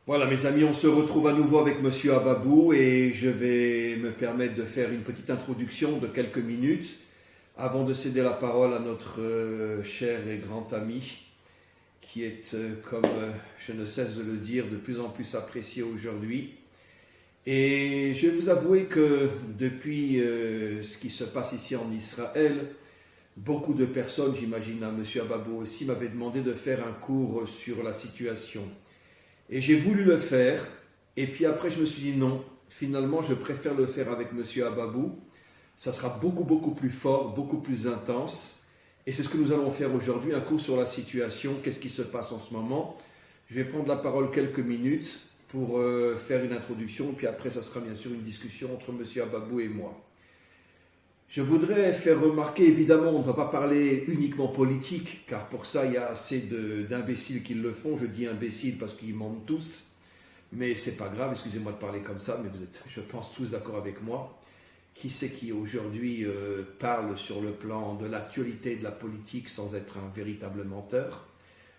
Voilà mes amis, on se retrouve à nouveau avec Monsieur Ababou et je vais me permettre de faire une petite introduction de quelques minutes avant de céder la parole à notre cher et grand ami qui est, comme je ne cesse de le dire, de plus en plus apprécié aujourd'hui. Et je vais vous avouer que depuis ce qui se passe ici en Israël, beaucoup de personnes, j'imagine à Monsieur Ababou aussi, m'avaient demandé de faire un cours sur la situation. Et j'ai voulu le faire, et puis après je me suis dit non, finalement je préfère le faire avec Monsieur Ababou. Ça sera beaucoup plus fort, beaucoup plus intense. Et c'est ce que nous allons faire aujourd'hui, un cours sur la situation, qu'est-ce qui se passe en ce moment. Je vais prendre la parole quelques minutes pour faire une introduction, et puis après ça sera bien sûr une discussion entre Monsieur Ababou et moi. Je voudrais faire remarquer, évidemment, on ne va pas parler uniquement politique, car pour ça, il y a assez d'imbéciles qui le font. Je dis imbéciles parce qu'ils mentent tous, mais c'est pas grave, excusez-moi de parler comme ça, mais vous êtes, je pense, tous d'accord avec moi. Qui c'est qui aujourd'hui parle sur le plan de l'actualité de la politique sans être un véritable menteur,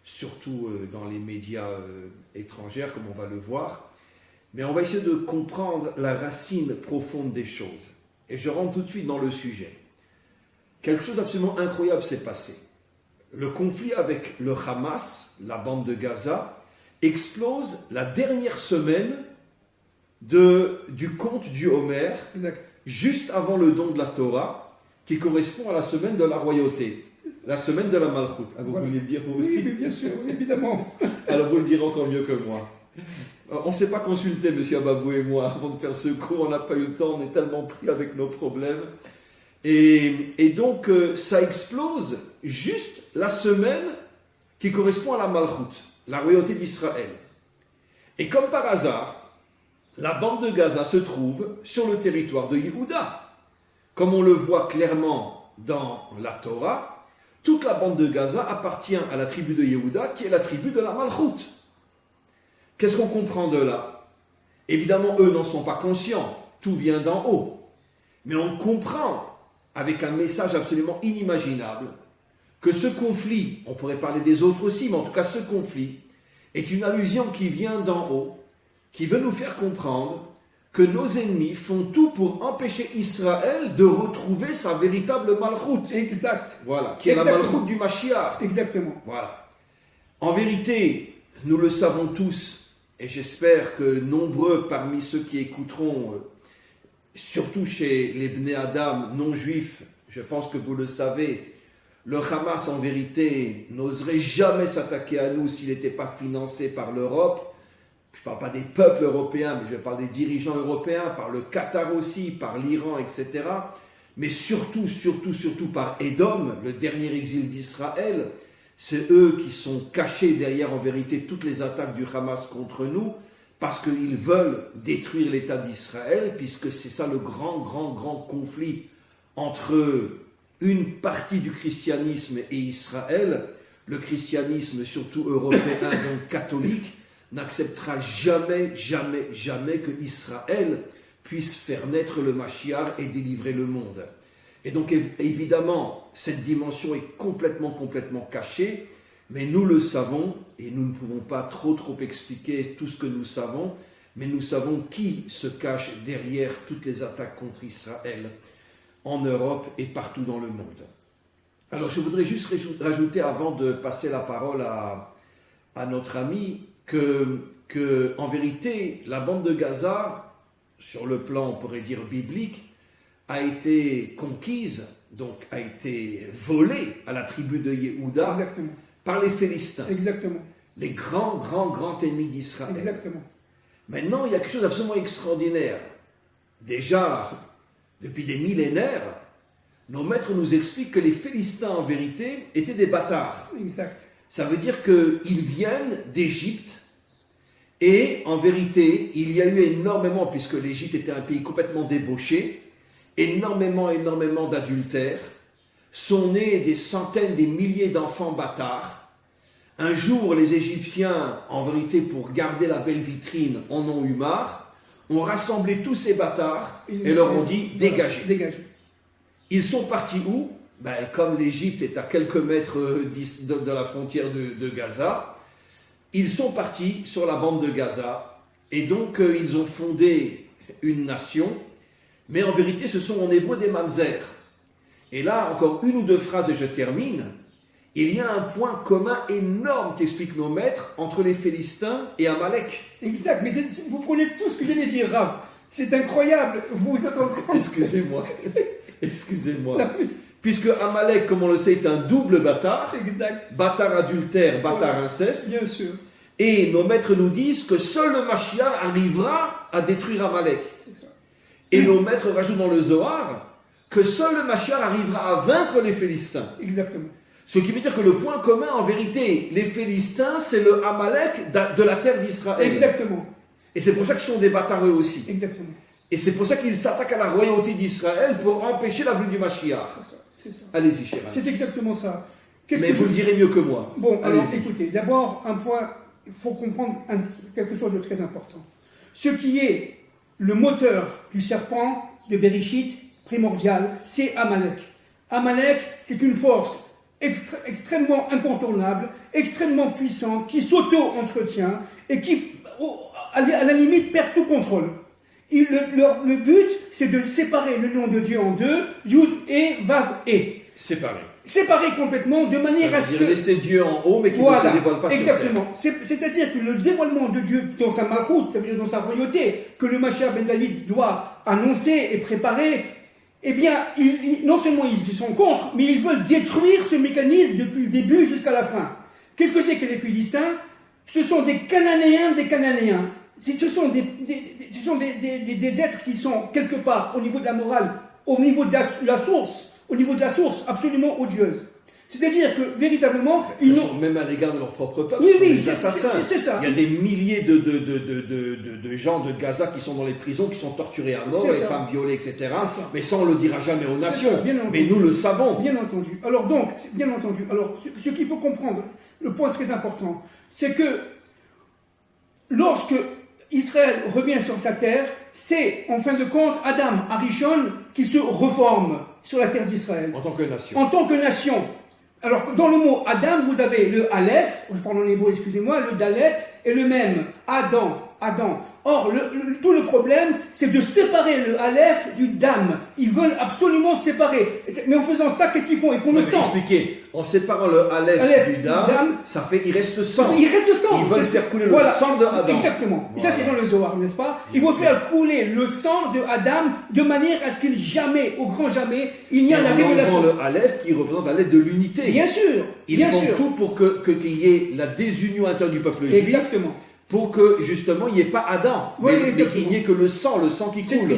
surtout dans les médias étrangers, comme on va le voir. Mais on va essayer de comprendre la racine profonde des choses. Et je rentre tout de suite dans le sujet. Quelque chose d'absolument incroyable s'est passé. Le conflit avec le Hamas, la bande de Gaza, explose la dernière semaine du conte du Homer, juste avant le don de la Torah, qui correspond à la semaine de la royauté, la semaine de la Malchut. Ah, vous vouliez le dire vous aussi? Oui, bien sûr, évidemment. Alors vous le direz encore mieux que moi. On ne s'est pas consulté, Monsieur Ababou et moi, avant de faire ce cours, on n'a pas eu le temps, on est tellement pris avec nos problèmes. Et donc, ça explose juste la semaine qui correspond à la Malchut, la royauté d'Israël. Et comme par hasard, la bande de Gaza se trouve sur le territoire de Yehuda. Comme on le voit clairement dans la Torah, toute la bande de Gaza appartient à la tribu de Yehuda, qui est la tribu de la Malchut. Qu'est-ce qu'on comprend de là? Évidemment, eux n'en sont pas conscients, tout vient d'en haut. Mais on comprend, avec un message absolument inimaginable, que ce conflit, on pourrait parler des autres aussi, mais en tout cas ce conflit, est une allusion qui vient d'en haut, qui veut nous faire comprendre que nos ennemis font tout pour empêcher Israël de retrouver sa véritable Malchut. Exact. Voilà, qui est la Malchut du Mashiach. Exactement. Voilà. En vérité, nous le savons tous, et j'espère que nombreux parmi ceux qui écouteront, surtout chez les Bnei Adam non-juifs, je pense que vous le savez, le Hamas en vérité n'oserait jamais s'attaquer à nous s'il n'était pas financé par l'Europe. Je ne parle pas des peuples européens, mais je parle des dirigeants européens, par le Qatar aussi, par l'Iran, etc. Mais surtout par Édom, le dernier exil d'Israël. C'est eux qui sont cachés derrière, en vérité, toutes les attaques du Hamas contre nous, parce qu'ils veulent détruire l'État d'Israël, puisque c'est ça le grand conflit entre une partie du christianisme et Israël. Le christianisme, surtout européen, donc catholique, n'acceptera jamais que Israël puisse faire naître le Mashiach et délivrer le monde. Et donc évidemment, cette dimension est complètement cachée, mais nous le savons, et nous ne pouvons pas trop expliquer tout ce que nous savons, mais nous savons qui se cache derrière toutes les attaques contre Israël en Europe et partout dans le monde. Alors je voudrais juste rajouter, avant de passer la parole à notre ami, que en vérité, la bande de Gaza, sur le plan, on pourrait dire, biblique, a été conquise, donc a été volée à la tribu de Yehuda. Exactement. Par les Philistins. Exactement. Les grands ennemis d'Israël. Exactement. Maintenant, il y a quelque chose d'absolument extraordinaire. Déjà, depuis des millénaires, nos maîtres nous expliquent que les Philistins, en vérité, étaient des bâtards. Exact. Ça veut dire qu'ils viennent d'Égypte, et en vérité, il y a eu énormément, puisque l'Égypte était un pays complètement débauché, énormément d'adultères, sont nés des centaines, des milliers d'enfants bâtards. Un jour, les Égyptiens, en vérité, pour garder la belle vitrine, en ont eu marre, ont rassemblé tous ces bâtards et leur ont dit « dégagez ». Ils sont partis où? Comme l'Égypte est à quelques mètres de la frontière de Gaza, ils sont partis sur la bande de Gaza, et donc ils ont fondé une nation, mais en vérité ce sont en hébreu des mamzer. Et là, encore une ou deux phrases et je termine. Il y a un point commun énorme qu'expliquent nos maîtres entre les Philistins et Amalek. Exact, mais vous prenez tout ce que j'allais dire, Rav. C'est incroyable, vous êtes en train de... Excusez-moi. Puisque Amalek, comme on le sait, est un double bâtard. Exact. Bâtard adultère, bâtard inceste. Bien sûr. Et nos maîtres nous disent que seul le Mashiach arrivera à détruire Amalek. C'est ça. Et nos maîtres rajoutent dans le Zohar que seul le Mashiach arrivera à vaincre les Philistins. Exactement. Ce qui veut dire que le point commun, en vérité, les Philistins, c'est le Amalek de la terre d'Israël. Exactement. Et c'est pour ça qu'ils sont des bâtards eux aussi. Exactement. Et c'est pour ça qu'ils s'attaquent à la royauté d'Israël pour empêcher la venue du Mashiach. C'est ça. Allez-y, cher. C'est exactement ça. Mais vous le direz mieux que moi. Bon, alors allez-y. écoutez, d'abord, un point, il faut comprendre quelque chose de très important. Ce qui est le moteur du serpent de Bereshit, primordial, c'est Amalek. Amalek, c'est une force extrêmement incontournable, extrêmement puissante, qui s'auto-entretient et qui, à la limite, perd tout contrôle. Le but, c'est de séparer le nom de Dieu en deux, Yud et Vav et. Séparer complètement de manière à ce que... laisser Dieu en haut, mais qui ne se dévoile pas exactement. C'est-à-dire que le dévoilement de Dieu dans sa malchoute, ça veut dire dans sa royauté, que le Mashiach ben David doit annoncer et préparer, eh bien, non seulement ils sont contre, mais ils veulent détruire ce mécanisme depuis le début jusqu'à la fin. Qu'est-ce que c'est que les Philistins? Ce sont des Cananéens des Cananéens. Ce sont des êtres qui sont quelque part au niveau de la morale, au niveau de la source, absolument odieuse. C'est-à-dire que véritablement, ils sont même à l'égard de leur propre peuple. Oui, des assassins. C'est ça. Il y a des milliers de gens de Gaza qui sont dans les prisons, qui sont torturés à mort, les femmes violées, etc. Mais ça, on ne le dira jamais aux nations. Mais nous le savons. Bien entendu. Alors donc, ce qu'il faut comprendre, le point très important, c'est que lorsque Israël revient sur sa terre, c'est en fin de compte Adam Arishon qui se reforme sur la terre d'Israël. En tant que nation. En tant que nation. Alors, dans le mot Adam, vous avez le Aleph, je parle en hébreu, excusez-moi, le Dalet et le même, Adam. Or, tout le problème, c'est de séparer le Aleph du Dam. Ils veulent absolument séparer. Mais en faisant ça, qu'est-ce qu'ils font? Ils font le sang. Expliquez. En séparant le Aleph du Dam, ça fait, il reste sang. Il reste sang. Ils veulent faire couler le sang de Adam. Exactement. Et ça, c'est dans le Zohar, n'est-ce pas? Ils vont faire couler le sang de Adam de manière à ce qu'il jamais, au grand jamais, il n'y a la révélation. Le Aleph qui représente la lettre de l'unité. Bien sûr. Ils font tout pour qu'il y ait la désunion intérieure du peuple juif. Exactement. Pour que, justement, il n'y ait pas Adam, mais qu'il n'y ait que le sang qui coule.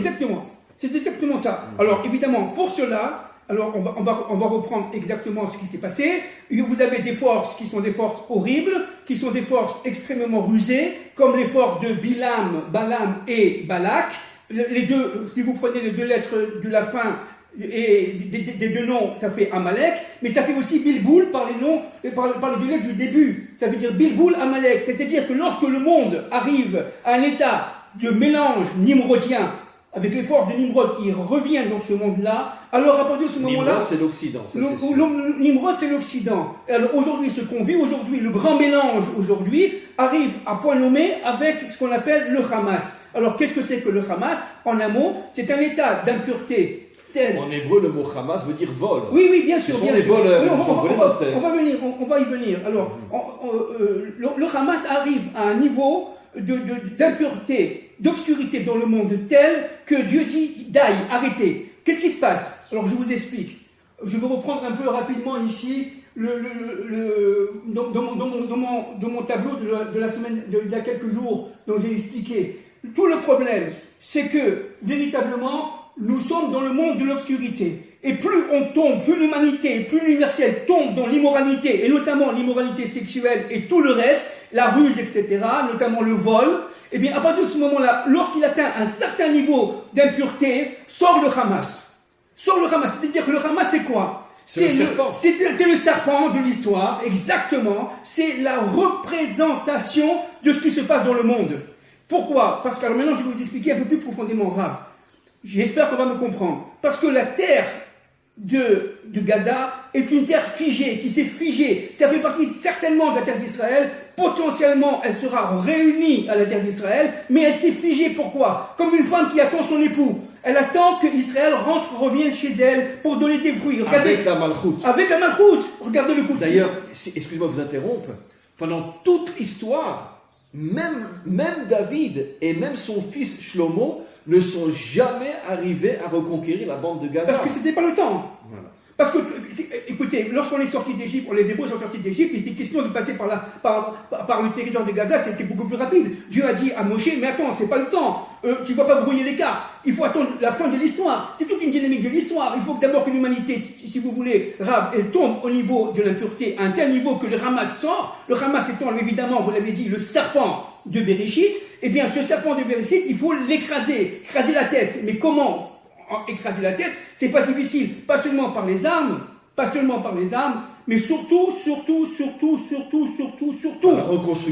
C'est exactement ça. Alors, évidemment, pour cela, alors on va reprendre exactement ce qui s'est passé. Vous avez des forces qui sont des forces horribles, qui sont des forces extrêmement rusées, comme les forces de Balaam et Balak. Les deux, si vous prenez les deux lettres de la fin, et des deux noms, ça fait Amalek, mais ça fait aussi Bilboul par les deux lettres du début. Ça veut dire Bilboul Amalek, c'est-à-dire que lorsque le monde arrive à un état de mélange nimrodien avec les forces de Nimrod qui reviennent dans ce monde-là, alors à partir de ce moment-là... Nimrod, c'est l'Occident. Nimrod, c'est l'Occident. Alors aujourd'hui, ce qu'on vit aujourd'hui, le grand mélange aujourd'hui, arrive à point nommé avec ce qu'on appelle le Hamas. Alors qu'est-ce que c'est que le Hamas? En un mot, c'est un état d'impureté. En hébreu, le mot Hamas veut dire vol. Oui, bien sûr. Ce sont des voleurs. Oui, on va y venir. Alors, le Hamas arrive à un niveau d'impureté, d'obscurité dans le monde tel que Dieu dit d'aille, arrêtez. Qu'est-ce qui se passe? Alors, je vous explique. Je vais reprendre un peu rapidement ici dans mon tableau de la semaine d'il y a quelques jours dont j'ai expliqué. Tout le problème, c'est que véritablement, nous sommes dans le monde de l'obscurité. Et plus on tombe, plus l'humanité, plus l'universel tombe dans l'immoralité, et notamment l'immoralité sexuelle et tout le reste, la ruse, etc., notamment le vol, eh bien, à partir de ce moment-là, lorsqu'il atteint un certain niveau d'impureté, sort le Hamas. C'est-à-dire que le Hamas, c'est quoi? C'est le serpent de l'histoire, exactement. C'est la représentation de ce qui se passe dans le monde. Pourquoi? Parce que, alors maintenant, je vais vous expliquer un peu plus profondément, Rav. J'espère qu'on va me comprendre. Parce que la terre de Gaza est une terre figée, qui s'est figée. Ça fait partie certainement de la terre d'Israël. Potentiellement, elle sera réunie à la terre d'Israël, mais elle s'est figée. Pourquoi? Comme une femme qui attend son époux. Elle attend que Israël revienne chez elle pour donner des fruits. Regardez, avec la malchoute. Avec la malchoute. Regardez le coup. D'ailleurs, excusez-moi de vous interrompre, pendant toute l'histoire, même David et même son fils Shlomo ne sont jamais arrivés à reconquérir la bande de Gaza. Parce que ce n'était pas le temps. Voilà. Parce que, écoutez, lorsqu'on est sorti d'Égypte, les Hébreux sont sortis d'Égypte, il était question de passer par le territoire de Gaza, c'est beaucoup plus rapide. Dieu a dit à Moshe, mais attends, c'est pas le temps, tu vas pas brouiller les cartes, il faut attendre la fin de l'histoire. C'est toute une dynamique de l'histoire. Il faut d'abord que l'humanité, si vous voulez, elle tombe au niveau de l'impureté, à un tel niveau que le Hamas sort, le Hamas étant évidemment, vous l'avez dit, le serpent de Bereshit, eh bien ce serpent de Bereshit, il faut l'écraser, écraser la tête. Mais comment écraser la tête? C'est pas difficile, pas seulement par les armes, mais surtout,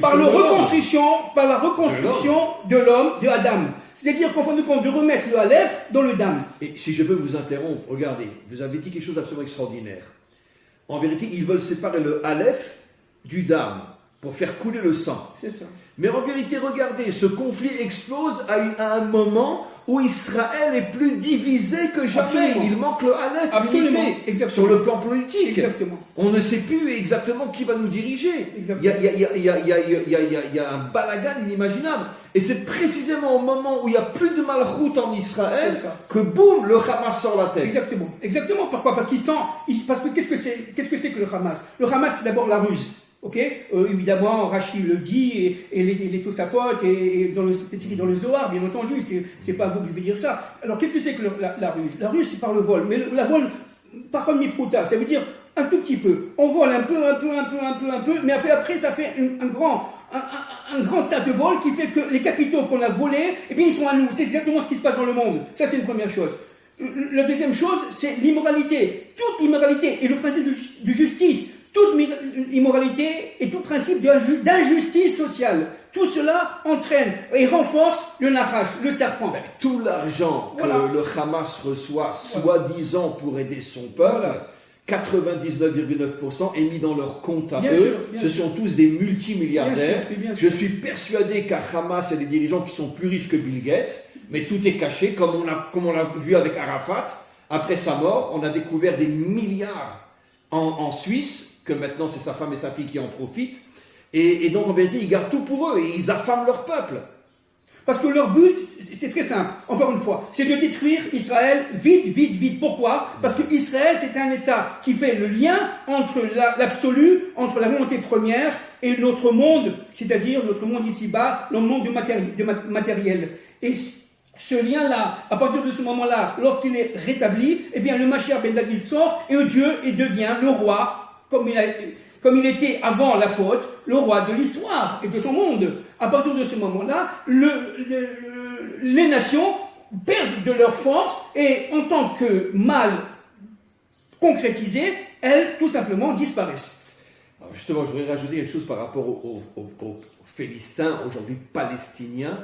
par la reconstruction de l'homme, de Adam. C'est-à-dire qu'en fin de compte, de remettre le Aleph dans le Dam. Et si je peux vous interrompre, regardez, vous avez dit quelque chose d'absolument extraordinaire. En vérité, ils veulent séparer le Aleph du Dam pour faire couler le sang. C'est ça. Mais en vérité, regardez, ce conflit explose à un moment où Israël est plus divisé que jamais. Absolument. Il manque le Aleph, Absolument. l'unité, sur le plan politique. Exactement. On ne sait plus exactement qui va nous diriger. Exactement. Il y a un balagan inimaginable. Et c'est précisément au moment où il n'y a plus de malchoute en Israël que boum, le Hamas sort la tête. Exactement. Exactement. Pourquoi? Parce parce que qu'est-ce que c'est que le Hamas? Le Hamas, c'est d'abord la ruse. Ok, évidemment, Rachi le dit, et les Tosafot, et c'est écrit dans le Zohar, bien entendu, c'est pas vous que je vais dire ça. Alors, qu'est-ce que c'est que la ruse? La ruse, c'est par le vol, mais la vol, par un mi-prouta, ça veut dire un tout petit peu. On vole un peu, mais après ça fait un grand tas de vols qui fait que les capitaux qu'on a volés, eh bien, ils sont à nous. C'est exactement ce qui se passe dans le monde. Ça, c'est une première chose. La deuxième chose, c'est l'immoralité. Toute immoralité et le principe de justice. Toute immoralité et tout principe d'injustice sociale. Tout cela entraîne et renforce le Nachash, le serpent. Tout l'argent que le Hamas reçoit, soi-disant pour aider son peuple, 99,9% est mis dans leur compte à eux. Ce sont tous des multimilliardaires. Bien sûr. Je suis persuadé qu'à Hamas, il y a des dirigeants qui sont plus riches que Bill Gates, mais tout est caché, comme on l'a vu avec Arafat. Après sa mort, on a découvert des milliards en Suisse, que maintenant c'est sa femme et sa fille qui en profitent, et donc en vérité ils gardent tout pour eux, et ils affament leur peuple. Parce que leur but, c'est très simple, encore une fois, c'est de détruire Israël vite. Pourquoi? Parce que Israël, c'est un État qui fait le lien entre l'absolu, entre la volonté première et notre monde, c'est-à-dire notre monde ici-bas, le monde matériel. Et ce lien-là, à partir de ce moment-là, lorsqu'il est rétabli, eh bien le Mashiach ben David sort, et Dieu devient le roi, comme il était avant la faute, le roi de l'histoire et de son monde. À partir de ce moment-là, les nations perdent de leur force et en tant que mal concrétisé, elles tout simplement disparaissent. Alors justement, je voudrais rajouter quelque chose par rapport aux Philistins, aujourd'hui palestiniens.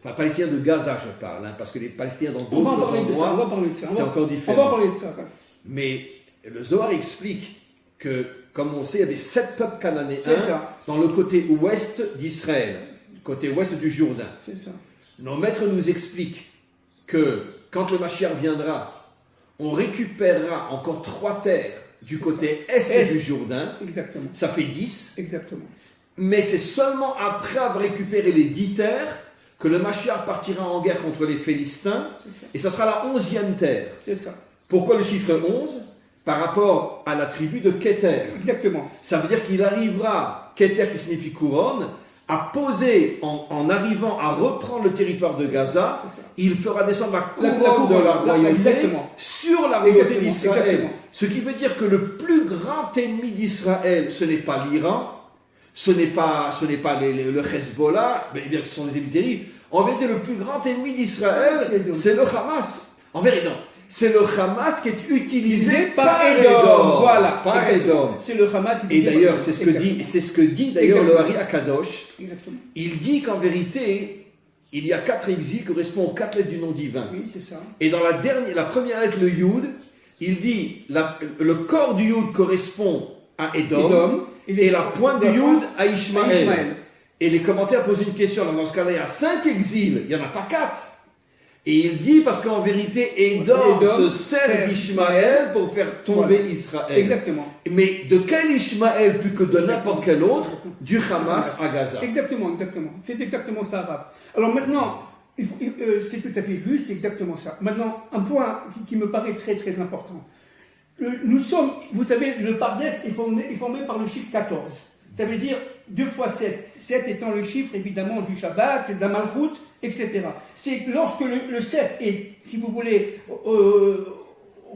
Enfin, Palestiniens de Gaza, je parle, parce que les Palestiniens dans d'autres endroits, c'est encore différent. On va parler de ça. Mais le Zohar explique que, comme on sait, il y avait 7 peuples cananéens dans le côté ouest d'Israël, côté ouest du Jourdain. C'est ça. Nos maîtres nous expliquent que quand le Mashiach viendra, on récupérera encore 3 terres du côté est du Jourdain. Exactement. Ça fait 10. Exactement. Mais c'est seulement après avoir récupéré les 10 terres que le Mashiach partira en guerre contre les Philistins. Et ça sera la 11e terre. C'est ça. Pourquoi le chiffre 11 ? Par rapport à la tribu de Keter. Exactement. Ça veut dire qu'il arrivera, Keter qui signifie couronne, à poser, en arrivant à reprendre le territoire de Gaza, il fera descendre la couronne de la royauté sur la royauté d'Israël. Ce qui veut dire que le plus grand ennemi d'Israël, ce n'est pas l'Iran, ce n'est pas le Hezbollah, mais bien que ce sont les ennemis terribles. En vérité, le plus grand ennemi d'Israël, c'est le Hamas. En vérité, non. C'est le Hamas qui est utilisé par Edom. Voilà. Par Edom. C'est le Hamas. Et d'ailleurs, c'est ce que dit d'ailleurs le Hari Akadosh. Exactement. Il dit qu'en vérité, il y a 4 exils qui correspondent aux 4 lettres du nom divin. Oui, c'est ça. Et dans la première lettre, le Yud, il dit le corps du Yud correspond à Édom, Édom, et la pointe du Yud à Ishmaël. Ishmaël. Et les commentaires posent une question. Dans ce cas-là, il y a 5 exils, il n'y en a pas 4. Et il dit, parce qu'en vérité, Édom se sert d'Ishmaël pour faire tomber Israël. Exactement. Mais de quel Ishmaël plus que de n'importe quel autre? Du Hamas à Gaza. Exactement. C'est exactement ça, Rav. Alors maintenant, c'est tout à fait juste, c'est exactement ça. Maintenant, un point qui me paraît très très important. Nous sommes, vous savez, le Pardes est formé par le chiffre 14. Ça veut dire 2 fois 7. 7 étant le chiffre, évidemment, du Shabbat, de la Malchut, etc. C'est lorsque le 7 est, si vous voulez,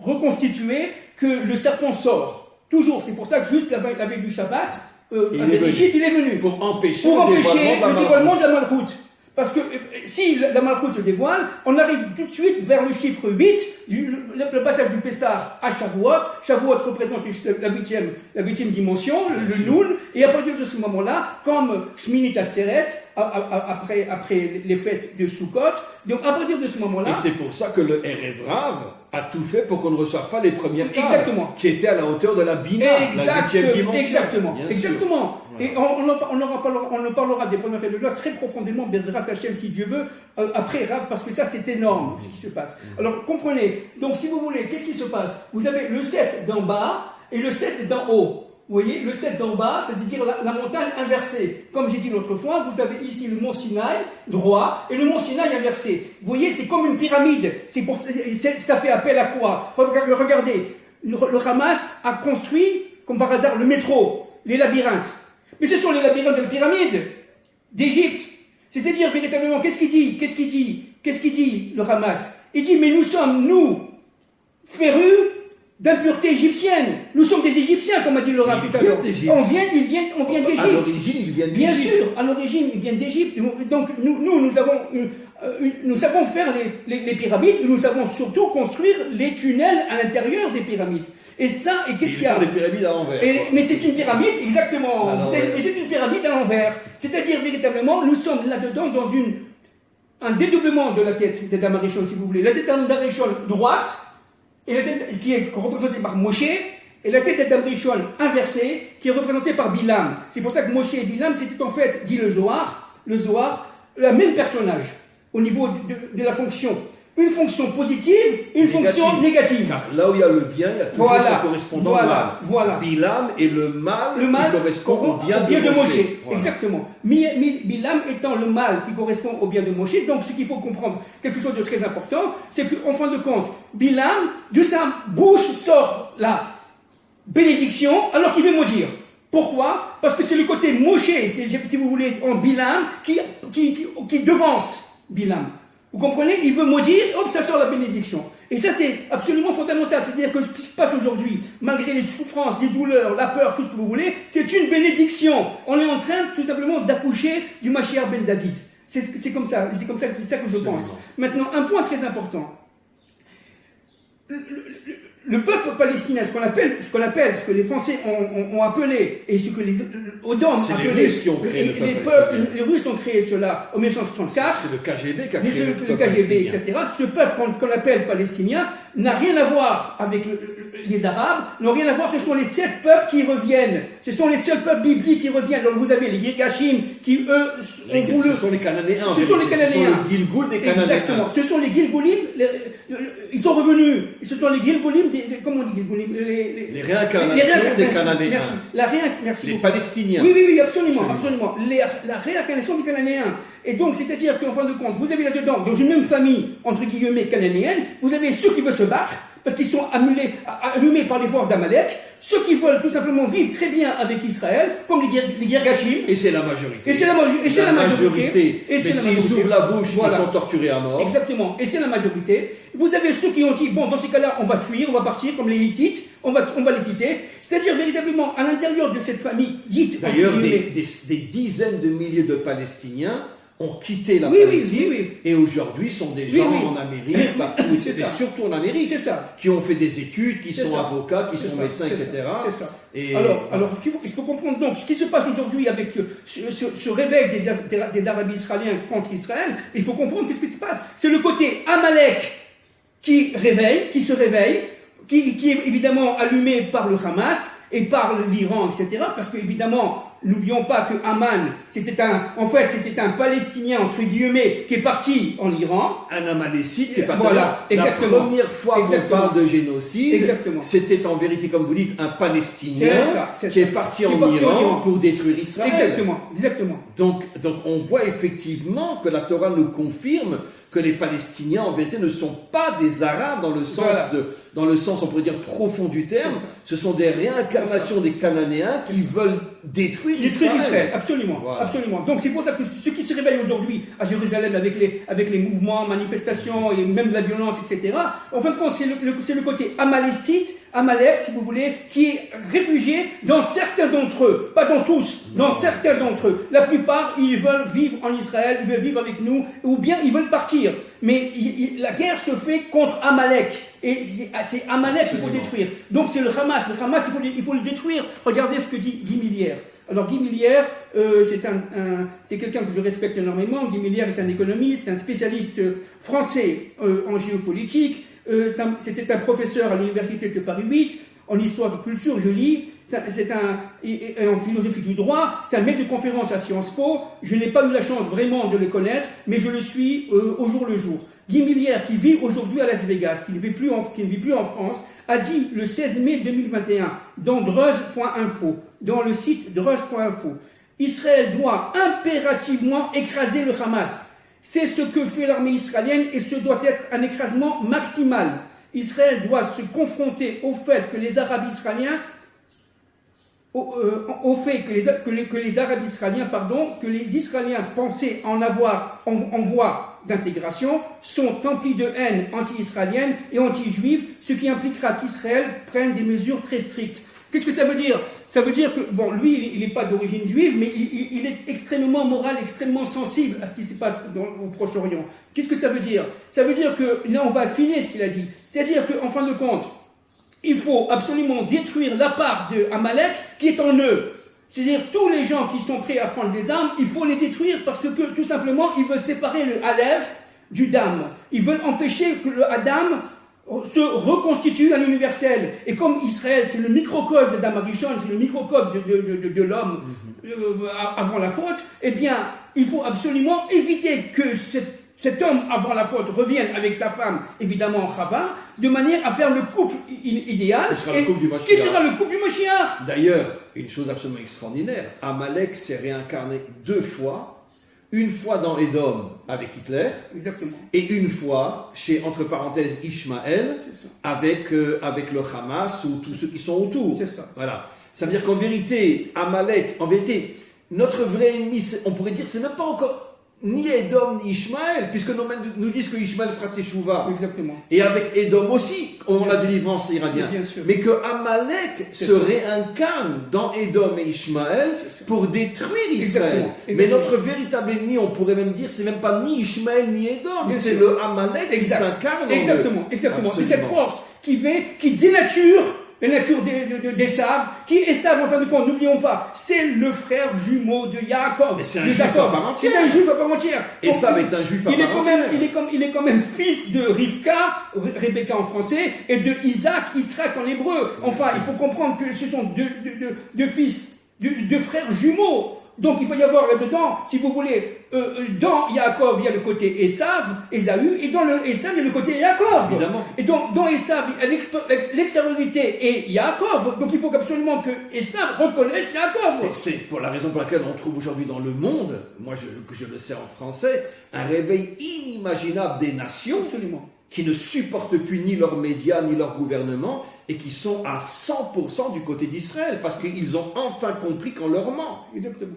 reconstitué, que le serpent sort. Toujours, c'est pour ça que juste la veille du Shabbat, avec l'Égypte, il est venu. Pour empêcher le dévoilement de la Malchut. Parce que si la Malchut se dévoile, on arrive tout de suite vers le chiffre 8, le passage du Pessah à Shavuot. Shavuot représente la 8e dimension, le Noun, et à partir de ce moment-là, comme Shminit Atzeret, après les fêtes de Sukkot, donc à partir de ce moment-là... Et c'est pour ça que le Erev Rav a tout fait pour qu'on ne reçoive pas les premières tables. Exactement. Qui étaient à la hauteur de la Bina, la 8e dimension. Exactement. Et on parlera des premières tables de loi très profondément, Bezrat Hashem, si Dieu veut, après Rav, parce que ça c'est énorme ce qui se passe. Alors comprenez, donc si vous voulez, qu'est-ce qui se passe? Vous avez le 7 d'en bas et le 7 d'en haut. Vous voyez, le 7 d'en bas, c'est-à-dire la montagne inversée. Comme j'ai dit l'autre fois, vous avez ici le mont Sinaï droit et le mont Sinaï inversé. Vous voyez, c'est comme une pyramide. Ça fait appel à quoi? Regardez, le Hamas a construit, comme par hasard, le métro, les labyrinthes. Mais ce sont les labyrinthes de la pyramide d'Égypte. C'est-à-dire, véritablement, qu'est-ce qu'il dit, le Hamas? Il dit, mais nous sommes, férus d'impureté égyptienne. Nous sommes des Égyptiens, comme a dit le Rav tout à l'heure. On vient d'Égypte. À l'origine, ils viennent d'Égypte. Bien sûr, à l'origine, ils viennent d'Égypte. Donc, nous savons faire les pyramides, et nous savons surtout construire les tunnels à l'intérieur des pyramides. Et ça, et qu'est-ce qu'il y a? Des pyramides à l'envers. Mais c'est une pyramide, exactement. Et c'est une pyramide à l'envers. C'est-à-dire, véritablement, nous sommes là-dedans dans un dédoublement de la tête des Damarishon, si vous voulez. La tête d'Amarishon droite, et la tête qui est représentée par Moshe, et la tête d'Amarishon inversée, qui est représentée par Bilam. C'est pour ça que Moshe et Bilam, c'était en fait, dit le Zohar, le même personnage, au niveau de la fonction. Une fonction positive, une fonction négative. Car là où il y a le bien, il y a toujours ce correspondant mal. Bilam est le mal qui correspond au bien de Moshe. Voilà. Exactement. Bilam étant le mal qui correspond au bien de Moshe. Donc ce qu'il faut comprendre, quelque chose de très important, c'est qu'en fin de compte, Bilam, de sa bouche sort la bénédiction alors qu'il veut maudire. Pourquoi? Parce que c'est le côté Moshe, si vous voulez, en Bilam, qui devance Bilam. Vous comprenez? Il veut maudire, hop, ça sort la bénédiction. Et ça, c'est absolument fondamental. C'est-à-dire que ce qui se passe aujourd'hui, malgré les souffrances, les douleurs, la peur, tout ce que vous voulez, c'est une bénédiction. On est en train, tout simplement, d'accoucher du Mashiach ben David. C'est comme ça que je pense. Maintenant, un point très important. Le peuple palestinien, ce que les Français ont appelé, et ce que les Odom appelaient, les Russes qui ont créé les Russes ont créé cela en 1934. C'est le KGB qui a créé le KGB, etc. Ce peuple qu'on appelle palestinien n'a rien à voir avec les Arabes, n'ont rien à voir, ce sont les 7 peuples qui reviennent. Ce sont les seuls peuples bibliques qui reviennent. Donc vous avez les Girgashim qui, eux, ce sont les Cananéens. Ce sont les Cananéens. Ce sont les Gilgoul des Cananéens. Exactement. Ce sont les Gilgoulim, ils sont revenus. Ce sont les Gilgoulim, comment on dit Gilgoulim? Les réincarnations des Cananéens. Merci. Les Palestiniens. Oui, absolument. La réincarnation des Cananéens. Et donc, c'est-à-dire qu'en fin de compte, vous avez là-dedans, dans une même famille, entre guillemets, cananéenne, vous avez ceux qui veulent se battre, parce qu'ils sont allumés par les forces d'Amalek, ceux qui veulent tout simplement vivre très bien avec Israël, comme les Girgashim. Et c'est la majorité. Et c'est la majorité. Mais s'ils ouvrent la bouche, ils sont torturés à mort. Exactement. Et c'est la majorité. Vous avez ceux qui ont dit, bon, dans ces cas-là, on va fuir, on va partir, comme les Hittites, on va les quitter. C'est-à-dire, véritablement, à l'intérieur de cette famille dite... D'ailleurs, des dizaines de milliers de Palestiniens ont quitté la Palestine et aujourd'hui sont des gens en Amérique, partout, et surtout en Amérique, qui ont fait des études, qui sont avocats, qui sont médecins, etc. C'est ça. Et alors, il faut comprendre donc ce qui se passe aujourd'hui avec ce réveil des Arabes israéliens contre Israël. Il faut comprendre ce qui se passe. C'est le côté Amalek qui se réveille, qui est évidemment allumé par le Hamas et par l'Iran, etc. Parce qu'évidemment, n'oublions pas que Haman, c'était un Palestinien, entre guillemets, qui est parti en Iran. Un Amalécite qui est parti voilà, en Iran. La première fois qu'on parle de génocide, c'était en vérité, comme vous dites, un Palestinien qui est parti en Iran pour détruire Israël. Exactement. Donc on voit effectivement que la Torah nous confirme que les Palestiniens, en vérité, ne sont pas des Arabes dans le sens, on pourrait dire, profond du terme. Ce sont des réincarnations des Cananéens qui veulent détruire Israël. Absolument, absolument. Donc c'est pour ça que ceux qui se réveillent aujourd'hui à Jérusalem avec les mouvements, manifestations et même la violence, etc., en fin de compte, c'est le côté amalécite, Amalek, si vous voulez, qui est réfugié dans certains d'entre eux, pas dans tous, dans certains d'entre eux. La plupart, ils veulent vivre en Israël, ils veulent vivre avec nous, ou bien ils veulent partir. Mais la guerre se fait contre Amalek. Et c'est Amalek qu'il faut détruire. Donc c'est le Hamas. Le Hamas, il faut le détruire. Regardez ce que dit Guy Millière. Alors Guy Millière, c'est quelqu'un que je respecte énormément. Guy Millière est un économiste, un spécialiste français en géopolitique. C'était un professeur à l'université de Paris 8, en histoire de culture, je lis. Et en philosophie du droit, c'est un maître de conférence à Sciences Po. Je n'ai pas eu la chance vraiment de le connaître, mais je le suis au jour le jour. Guy Millière, qui vit aujourd'hui à Las Vegas, qui ne vit plus en France, a dit le 16 mai 2021 dans Druzz.info, dans le site Druzz.info, Israël doit impérativement écraser le Hamas. C'est ce que fait l'armée israélienne et ce doit être un écrasement maximal. Israël doit se confronter au fait que les Arabes israéliens que les Israéliens pensaient en voie d'intégration sont emplis de haine anti-israélienne et anti-juive, ce qui impliquera qu'Israël prenne des mesures très strictes. Qu'est-ce que ça veut dire? Ça veut dire que, bon, lui, il n'est pas d'origine juive, mais il est extrêmement moral, extrêmement sensible à ce qui se passe au Proche-Orient. Qu'est-ce que ça veut dire? Ça veut dire que, là, on va affiner ce qu'il a dit. C'est-à-dire qu'en fin de compte, il faut absolument détruire la part de Amalek qui est en eux. C'est-à-dire tous les gens qui sont prêts à prendre des armes, il faut les détruire parce que tout simplement, ils veulent séparer le Aleph du Dam. Ils veulent empêcher que le Adam se reconstitue à l'universel. Et comme Israël, c'est le microcosme de Adam Arishon, c'est le microcosme de l'homme avant la faute, eh bien, il faut absolument éviter que cet homme, avant la faute, revienne avec sa femme, évidemment Chava, de manière à faire le couple idéal. Qui sera le couple du Mashiach. D'ailleurs, une chose absolument extraordinaire, Amalek s'est réincarné 2 fois. Une fois dans Édom avec Hitler, exactement, et une fois chez, entre parenthèses, Ishmaël, avec le Hamas ou tous ceux qui sont autour. C'est ça. Voilà. Ça veut dire qu'en vérité, Amalek, notre vrai ennemi, on pourrait dire, c'est même pas encore ni Édom ni Ishmaël, puisque nous disent que Ishmaël fera Teshuvah. Exactement. Et avec Édom aussi, la délivrance ira bien. Mais que Amalek se réincarne dans Édom et Ishmaël pour détruire Israël. Exactement. Mais notre véritable ennemi, on pourrait même dire, c'est même pas ni Ishmaël ni Édom, c'est le Amalek qui s'incarne. Exactement. C'est cette force qui dénature la nature d'Esav, qui Esav, en fin de compte, n'oublions pas, c'est le frère jumeau de Yaakov. C'est un juif à part entière. C'est un juif à part entière. Esav est un juif à part entière. Il est quand même fils de Rivka, Rebecca en français, et de Isaac, Yitzhak en hébreu. Enfin, il faut comprendre que ce sont deux frères jumeaux. Donc il faut y avoir là-dedans, si vous voulez, dans Yaakov, il y a le côté Ésaü, et dans le Esav, il y a le côté Yaakov. Évidemment. Et donc, dans Esav, l'extériorité est Yaakov, donc il faut absolument que Esav reconnaisse Yaakov. Et c'est pour la raison pour laquelle on trouve aujourd'hui dans le monde, moi je le sais en français, un réveil inimaginable des nations. Absolument. Qui ne supportent plus ni leurs médias, ni leur gouvernement, et qui sont à 100% du côté d'Israël, parce qu'ils ont enfin compris qu'on leur ment. Exactement.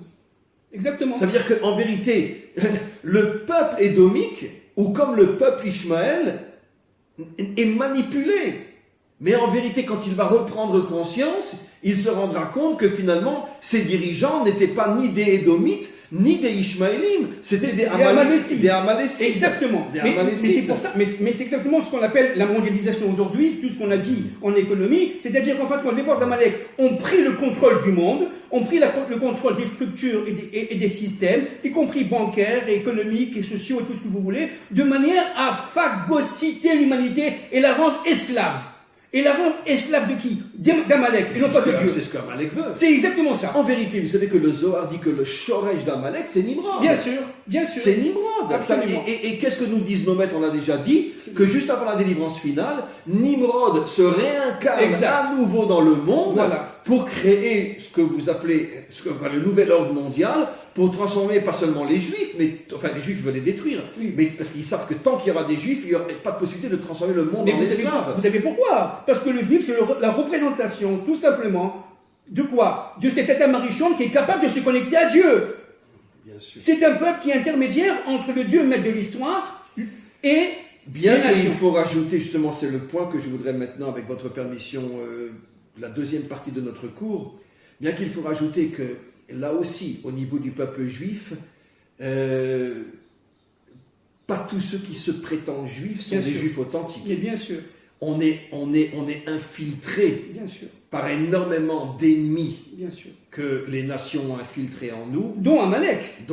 Ça veut dire qu'en vérité, le peuple édomique, ou comme le peuple Ishmaël, est manipulé. Mais en vérité, quand il va reprendre conscience, il se rendra compte que finalement, ses dirigeants n'étaient pas ni des Édomites, ni des Ishmaélim, c'était des Amalécites. Exactement. Mais c'est pour ça, mais c'est exactement ce qu'on appelle la mondialisation aujourd'hui, tout ce qu'on a dit en économie, c'est-à-dire qu'en fait, les forces d'Amalek ont pris le contrôle du monde, ont pris le contrôle des structures et des systèmes, y compris bancaires, et économiques et sociaux et tout ce que vous voulez, de manière à phagocyter l'humanité et la rendre esclave. et la rendre esclave de qui? D'Amalek, et non pas de Dieu. C'est ce qu'Amalek veut. C'est exactement ça. En vérité, vous savez que le Zohar dit que le Shoresh d'Amalek, c'est Nimrod. Bien sûr, bien sûr. C'est Nimrod. Absolument. Et qu'est-ce que nous disent nos maîtres? On a déjà dit que juste avant la délivrance finale, Nimrod se réincarne à nouveau dans le monde pour créer ce que vous appelez le nouvel ordre mondial, pour transformer pas seulement les Juifs, mais enfin les Juifs veulent les détruire, mais parce qu'ils savent que tant qu'il y aura des Juifs, il n'y aura pas de possibilité de transformer le monde en esclave. Vous savez pourquoi? Parce que le Juif, c'est la représentation, tout simplement, de quoi? De cet état marichon qui est capable de se connecter à Dieu. Bien sûr. C'est un peuple qui est intermédiaire entre le Dieu maître de l'histoire et bien qu'il faut rajouter, justement, c'est le point que je voudrais maintenant, avec votre permission, la deuxième partie de notre cours, bien qu'il faut rajouter que là aussi, au niveau du peuple juif, pas tous ceux qui se prétendent juifs sont des juifs authentiques. Mais bien sûr. On est infiltré par énormément d'ennemis que les nations ont infiltrés en nous. Dont Amalek.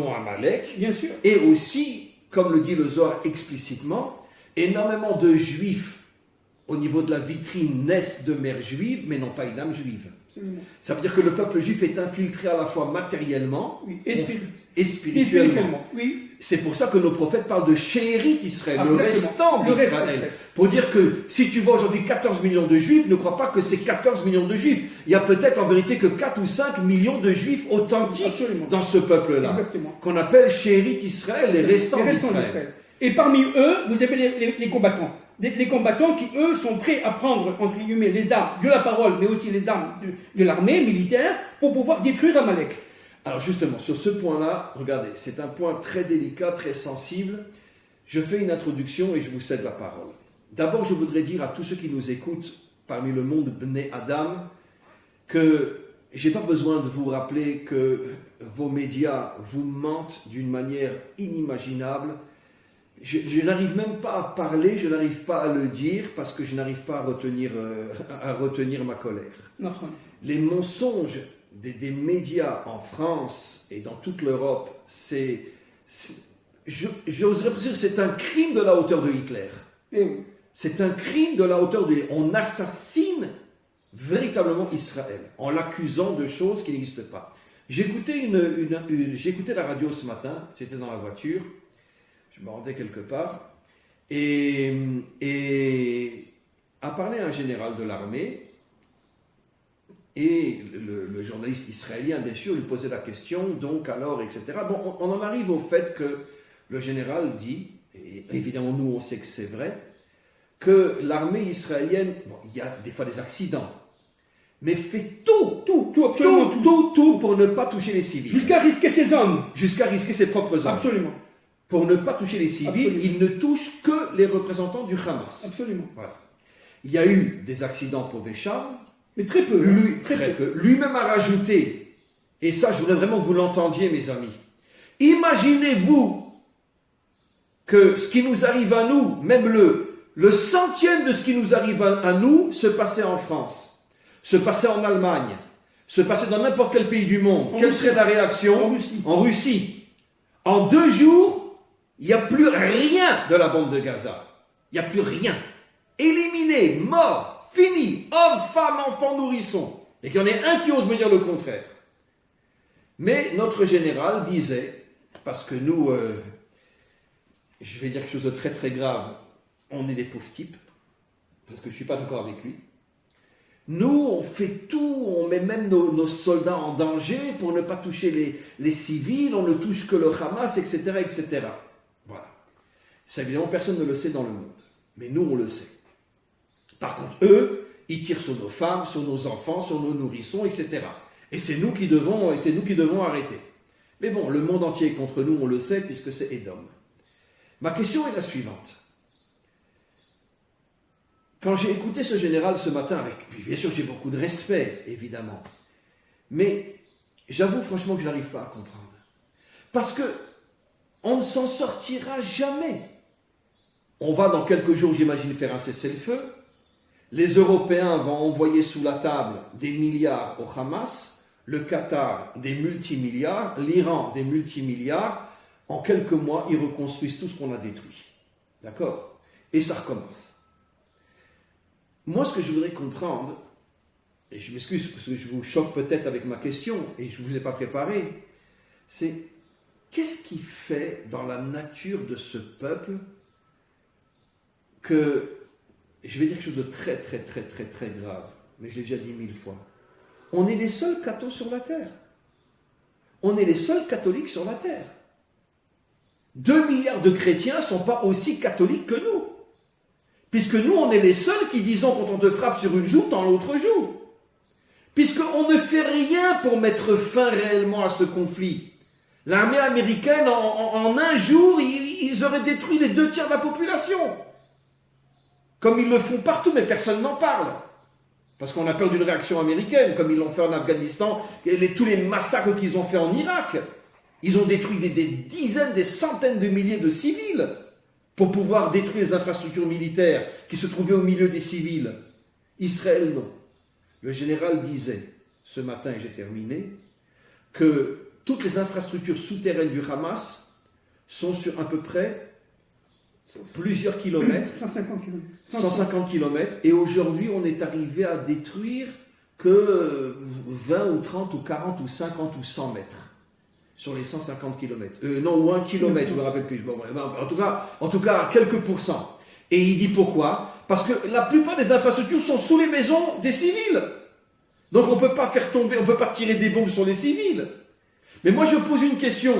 Bien sûr. Et aussi, comme le dit le Zohar explicitement, énormément de juifs au niveau de la vitrine naissent de mères juives, mais n'ont pas une âme juive. Absolument. Ça veut dire que le peuple juif est infiltré à la fois matériellement et spirituellement. Oui. C'est pour ça que nos prophètes parlent de Shérit Israël, le restant d'Israël. Pour dire que si tu vois aujourd'hui 14 millions de juifs, ne crois pas que c'est 14 millions de juifs. Il y a peut-être en vérité que 4 ou 5 millions de juifs authentiques dans ce peuple-là. Qu'on appelle Shérit Israël, les restants d'Israël. Et parmi eux, vous avez les combattants. Les combattants qui, eux, sont prêts à prendre, entre guillemets, les armes de la parole, mais aussi les armes de l'armée militaire pour pouvoir détruire Amalek. Alors justement, sur ce point-là, regardez, c'est un point très délicat, très sensible. Je fais une introduction et je vous cède la parole. D'abord, je voudrais dire à tous ceux qui nous écoutent parmi le monde Bnei Adam que je n'ai pas besoin de vous rappeler que vos médias vous mentent d'une manière inimaginable. Je n'arrive même pas à parler, je n'arrive pas à le dire parce que je n'arrive pas à retenir ma colère. Non. Les mensonges des médias en France et dans toute l'Europe, j'oserais dire que c'est un crime de la hauteur de Hitler. C'est un crime de la hauteur de... On assassine véritablement Israël en l'accusant de choses qui n'existent pas. J'écoutais la radio ce matin, j'étais dans la voiture, je me rendais quelque part, et a parlé un général de l'armée, et le journaliste israélien, bien sûr, lui posait la question, donc alors, etc. Bon, on en arrive au fait que le général dit, et évidemment nous on sait que c'est vrai, que l'armée israélienne, bon, il y a des fois des accidents, mais fait tout pour ne pas toucher les civils. Jusqu'à risquer ses hommes. Jusqu'à risquer ses propres hommes. Absolument. Pour ne pas toucher les civils, il ne touche que les représentants du Hamas. Absolument. Voilà. Il y a eu des accidents pour Vécham, mais très peu. Très peu. Lui-même a rajouté, et ça je voudrais vraiment que vous l'entendiez mes amis, imaginez-vous que ce qui nous arrive à nous, même le centième de ce qui nous arrive à nous, se passait en France, se passait en Allemagne, se passait dans n'importe quel pays du monde. Quelle serait la réaction? En Russie. En 2 jours, il n'y a plus rien de la bande de Gaza. Il n'y a plus rien. Éliminé, mort, fini, hommes, femmes, enfants, nourrissons. Et qu'il y en ait un qui ose me dire le contraire. Mais notre général disait, parce que nous, je vais dire quelque chose de très très grave, on est des pauvres types, parce que je ne suis pas d'accord avec lui. Nous, on fait tout, on met même nos soldats en danger pour ne pas toucher les civils, on ne touche que le Hamas, etc., etc. Voilà. Ça, évidemment, personne ne le sait dans le monde. Mais nous, on le sait. Par contre, eux, ils tirent sur nos femmes, sur nos enfants, sur nos nourrissons, etc. Et c'est nous qui devons arrêter. Mais bon, le monde entier est contre nous, on le sait, puisque c'est Édom. Ma question est la suivante. Quand j'ai écouté ce général ce matin, bien sûr j'ai beaucoup de respect, évidemment, mais j'avoue franchement que je n'arrive pas à comprendre. Parce que on ne s'en sortira jamais. On va dans quelques jours, j'imagine, faire un cessez-le-feu. Les Européens vont envoyer sous la table des milliards au Hamas, le Qatar des multimilliards, l'Iran des multimilliards. En quelques mois, ils reconstruisent tout ce qu'on a détruit. D'accord? Et ça recommence. Moi, ce que je voudrais comprendre, et je m'excuse parce que je vous choque peut-être avec ma question et je ne vous ai pas préparé, c'est qu'est-ce qui fait dans la nature de ce peuple que, je vais dire quelque chose de très très très très très grave, mais je l'ai déjà dit 1000 fois, on est les seuls cathos sur la terre. On est les seuls catholiques sur la terre. 2 milliards de chrétiens ne sont pas aussi catholiques que nous. Puisque nous, on est les seuls qui disons quand on te frappe sur une joue, tends l'autre joue. Puisqu'on ne fait rien pour mettre fin réellement à ce conflit. L'armée américaine, en un jour, ils auraient détruit les 2 tiers de la population. Comme ils le font partout, mais personne n'en parle. Parce qu'on a peur d'une réaction américaine, comme ils l'ont fait en Afghanistan, et tous les massacres qu'ils ont fait en Irak. Ils ont détruit des dizaines, des centaines de milliers de civils pour pouvoir détruire les infrastructures militaires qui se trouvaient au milieu des civils. Israël, non. Le général disait, ce matin, et j'ai terminé, que toutes les infrastructures souterraines du Hamas sont sur à peu près plusieurs kilomètres. 150 km. 150 kilomètres. Et aujourd'hui, on est arrivé à détruire que 20 ou 30 ou 40 ou 50 ou 100 mètres sur les 150 kilomètres. Non, ou 1 kilomètre, je ne me rappelle plus. Bon, en tout cas, quelques pourcents. Et il dit pourquoi? Parce que la plupart des infrastructures sont sous les maisons des civils. Donc on ne peut pas faire tomber, on ne peut pas tirer des bombes sur les civils. Mais moi je pose une question.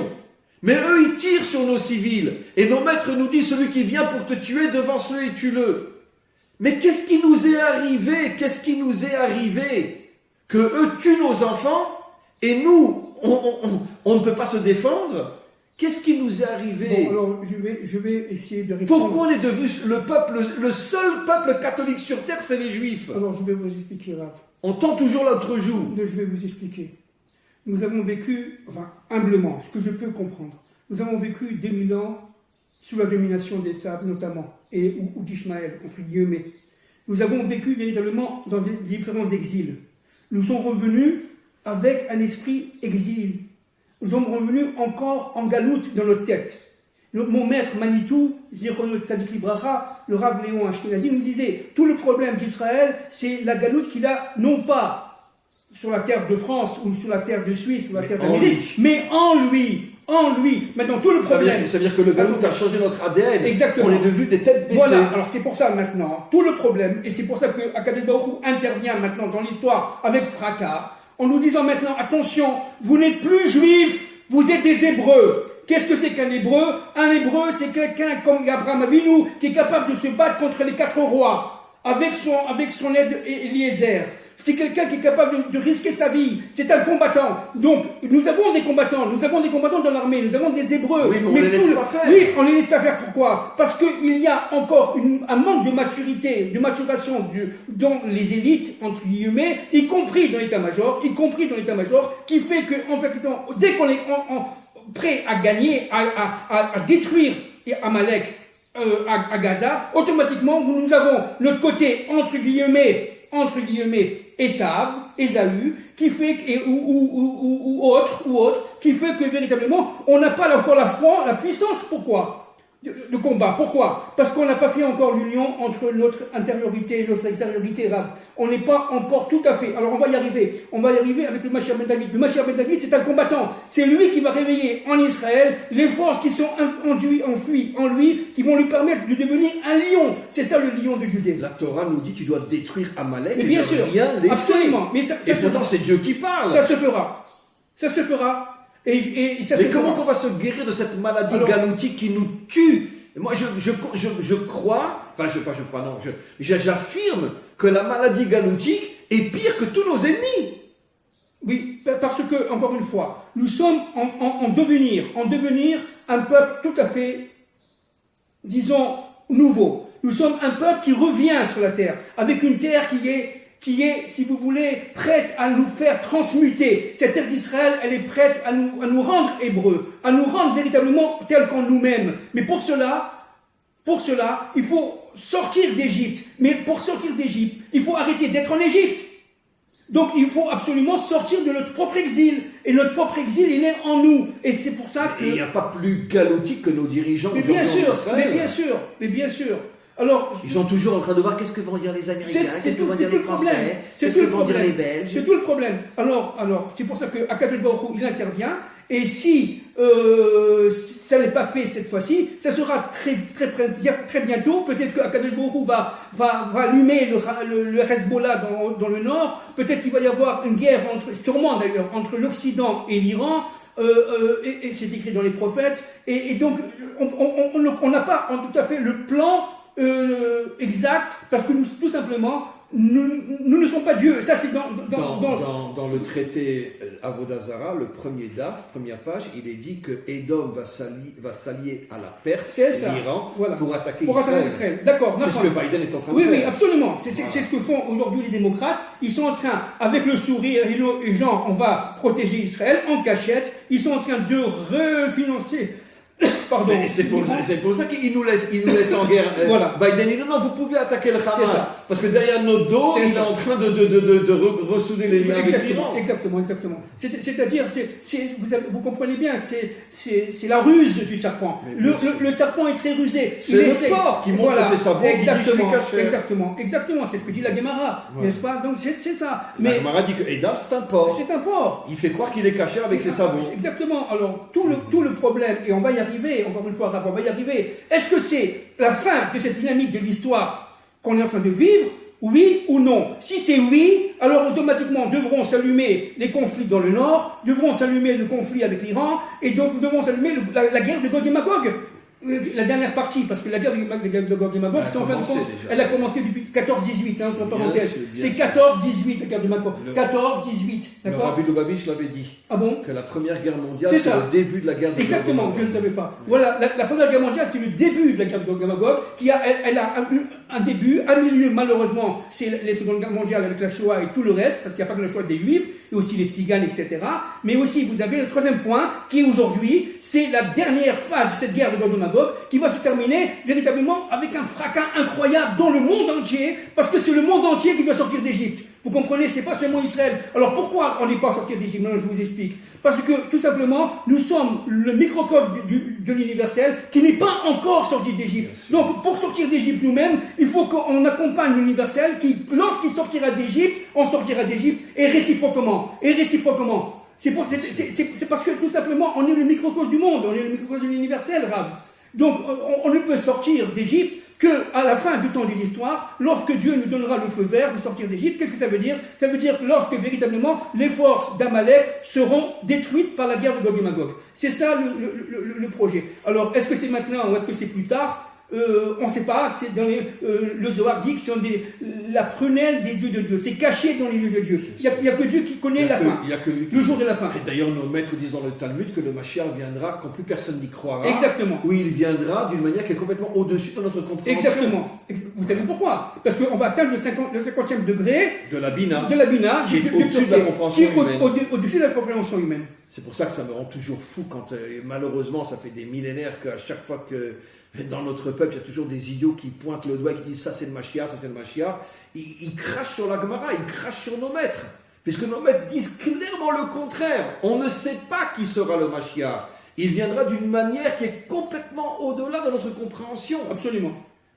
Mais eux ils tirent sur nos civils. Et nos maîtres nous disent celui qui vient pour te tuer, devance-le et tue-le. Mais qu'est-ce qui nous est arrivé? Qu'est-ce qui nous est arrivé? Que eux tuent nos enfants et nous, on ne peut pas se défendre? Qu'est-ce qui nous est arrivé? Bon, alors je vais essayer de répondre. Pourquoi on est devenu le seul peuple catholique sur terre, c'est les Juifs? Alors je vais vous expliquer, Rav. On tend toujours l'autre joue. Je vais vous expliquer. Nous avons vécu, enfin humblement, ce que je peux comprendre, nous avons vécu 2000 ans sous la domination des Saves notamment, ou d'Ishmaël, entre guillemets. Nous avons vécu véritablement dans des différents exils. Nous sommes revenus avec un esprit exil. Nous sommes revenus encore en galoute dans notre tête. Mon maître Manitou, Zichrono Tzadik Libracha, le Rav Léon Ashkenazi, nous disait tout le problème d'Israël, c'est la galoute qu'il a, non pas sur la terre de France ou sur la terre de Suisse ou la terre d'Amérique, mais en lui. En lui. Maintenant, tout le problème. Ça veut dire que le galoute a changé notre ADN. Exactement. On est devenus des têtes baissées. Voilà, alors c'est pour ça maintenant, tout le problème, et c'est pour ça que Akadosh Baruch Hu intervient maintenant dans l'histoire avec fracas, en nous disant maintenant, attention, vous n'êtes plus juifs, vous êtes des Hébreux. Qu'est-ce que c'est qu'un Hébreu? Un Hébreu, c'est quelqu'un comme Abraham Avinu, qui est capable de se battre contre les 4 rois, avec son aide Eliezer. C'est quelqu'un qui est capable de risquer sa vie. C'est un combattant. Donc, nous avons des combattants. Nous avons des combattants dans l'armée. Nous avons des Hébreux. Oui, mais on ne les laisse pas faire. Oui, on ne les laisse pas faire. Pourquoi? Parce qu'il y a encore un manque de maturité, de maturation dans les élites, entre guillemets, y compris dans l'état-major, qui fait que, en fait, dès qu'on est prêt à gagner, à détruire Amalek à Gaza, automatiquement, nous avons notre côté, entre guillemets, Ésaü, qui fait, ou autre, qui fait que véritablement, on n'a pas encore la puissance. Pourquoi? De combat. Pourquoi? Parce qu'on n'a pas fait encore l'union entre notre intériorité et notre extériorité, Rav. On n'est pas encore tout à fait. Alors on va y arriver. On va y arriver avec le Mashiach ben David. Le Mashiach ben David, c'est un combattant. C'est lui qui va réveiller en Israël les forces qui sont enfuies en lui, qui vont lui permettre de devenir un lion. C'est ça le lion de Judée. La Torah nous dit tu dois détruire Amalek mais bien sûr, rien laisser. Absolument. Mais et pourtant c'est Dieu qui parle. Ça se fera. Et ça mais comment on va se guérir de cette maladie galoutique qui nous tue? Moi, je crois, j'affirme que la maladie galoutique est pire que tous nos ennemis. Oui, parce que, encore une fois, nous sommes en devenir un peuple tout à fait, disons, nouveau. Nous sommes un peuple qui revient sur la terre, avec une terre qui est, si vous voulez, prête à nous faire transmuter. Cette terre d'Israël, elle est prête à nous rendre hébreux, à nous rendre véritablement tels qu'en nous-mêmes. Mais pour cela, il faut sortir d'Égypte. Mais pour sortir d'Égypte, il faut arrêter d'être en Égypte. Donc il faut absolument sortir de notre propre exil. Et notre propre exil, il est en nous. Et c'est pour ça que... Il n'y a pas plus galoutique que nos dirigeants. Mais bien sûr. Alors, Ils sont toujours en train de voir qu'est-ce que vont dire les Américains, qu'est-ce que vont dire les Français, c'est qu'est-ce tout que le vont dire problème. les Belges. C'est tout le problème. Alors, c'est pour ça que Akadosh Baruch Hu, il intervient. Et si ça n'est pas fait cette fois-ci, ça sera très bientôt. Peut-être que Akadosh Baruch Hu va allumer le Hezbollah dans le nord. Peut-être qu'il va y avoir une guerre sûrement d'ailleurs, entre l'Occident et l'Iran. Et c'est écrit dans les prophètes. Et donc, on n'a pas tout à fait le plan exact, parce que nous, tout simplement, nous ne sommes pas Dieu. Ça, c'est dans le traité Avodah Zarah, le premier daf, première page, il est dit que Édom va s'allier à la Perse et l'Iran pour attaquer Israël. D'accord. C'est ce que Biden est en train de faire. Oui, absolument. C'est ce que font aujourd'hui les démocrates. Ils sont en train, avec le sourire et genre, on va protéger Israël en cachette. Ils sont en train de refinancer. Pardon. C'est pour ça qu'il nous laisse en guerre. Voilà. Biden dit non, vous pouvez attaquer le Hamas. Parce que derrière notre dos, il est en train de ressouder les liens avec l'Iran. Exactement. C'est-à-dire, vous comprenez bien que c'est la ruse du serpent. Le serpent est très rusé. C'est le porc qui montre ses sabots. Exactement. C'est ce que dit la Gemara, n'est-ce pas? Donc c'est ça. La Gemara dit que Edam, c'est un porc. C'est un porc. Il fait croire qu'il est caché avec ses sabots. Exactement. Alors tout le problème, et on va y arriver, encore une fois, on va y arriver. Est-ce que c'est la fin de cette dynamique de l'histoire qu'on est en train de vivre? Oui ou non? Si c'est oui, alors automatiquement devront s'allumer les conflits dans le nord, devront s'allumer le conflit avec l'Iran, et donc devront s'allumer la guerre de Gog et Magog. La dernière partie, parce que la guerre de Gog et Magog, c'est en fin de compte, elle a commencé depuis 14-18, entre parenthèses. C'est 14-18, la guerre de Magog. 14-18, d'accord? Le Rabbi Lubavitch l'avait dit. Ah bon? Que la première guerre mondiale, c'est le début de la guerre de Gog et Magog. Exactement, je ne savais pas. Voilà, la première guerre mondiale, c'est le début de la guerre de Gog et Magog, elle a un début, un milieu, malheureusement, c'est la seconde guerre mondiale avec la Shoah et tout le reste, parce qu'il n'y a pas que la Shoah des Juifs, et aussi les Tziganes, etc. Mais aussi, vous avez le troisième point, qui aujourd'hui, c'est la dernière phase de cette guerre de Gog et Magog, qui va se terminer véritablement avec un fracas incroyable dans le monde entier, parce que c'est le monde entier qui doit sortir d'Égypte. Vous comprenez, c'est pas seulement Israël. Alors pourquoi on n'est pas sorti d'Égypte? Maintenant, je vous explique. Parce que, tout simplement, nous sommes le microcosme de l'universel qui n'est pas encore sorti d'Égypte. Donc, pour sortir d'Égypte nous-mêmes, il faut qu'on accompagne l'universel qui, lorsqu'il sortira d'Égypte, on sortira d'Égypte, et réciproquement. C'est parce que, tout simplement, on est le microcosme du monde, on est le microcosme de l'universel, Rav. Donc, on ne peut sortir d'Égypte qu'à la fin du temps de l'histoire, lorsque Dieu nous donnera le feu vert de sortir d'Égypte. Qu'est-ce que ça veut dire? Ça veut dire lorsque véritablement les forces d'Amalek seront détruites par la guerre de Gog et Magog. C'est ça le projet. Alors, est-ce que c'est maintenant ou est-ce que c'est plus tard? On ne sait pas, c'est dans le Zohar dit que c'est la prunelle des yeux de Dieu, c'est caché dans les yeux de Dieu. Il n'y a que Dieu qui connaît la fin, le jour de la fin. Et d'ailleurs, nos maîtres disent dans le Talmud que le Mashiach viendra quand plus personne n'y croira. Exactement. Où il viendra d'une manière qui est complètement au-dessus de notre compréhension. Exactement. Vous savez pourquoi? Parce qu'on va atteindre le 50e degré de la Bina, qui est au-dessus de la compréhension humaine. Au-dessus de la compréhension humaine. C'est pour ça que ça me rend toujours fou quand, malheureusement, ça fait des millénaires qu'à chaque fois que dans notre peuple, il y a toujours des idiots qui pointent le doigt et qui disent ça c'est le Mashiach, ça c'est le Mashiach. Ils crachent sur la Gemara, ils crachent sur nos maîtres. Puisque nos maîtres disent clairement le contraire. On ne sait pas qui sera le Mashiach. Il viendra d'une manière qui est complètement au-delà de notre compréhension. Absolument.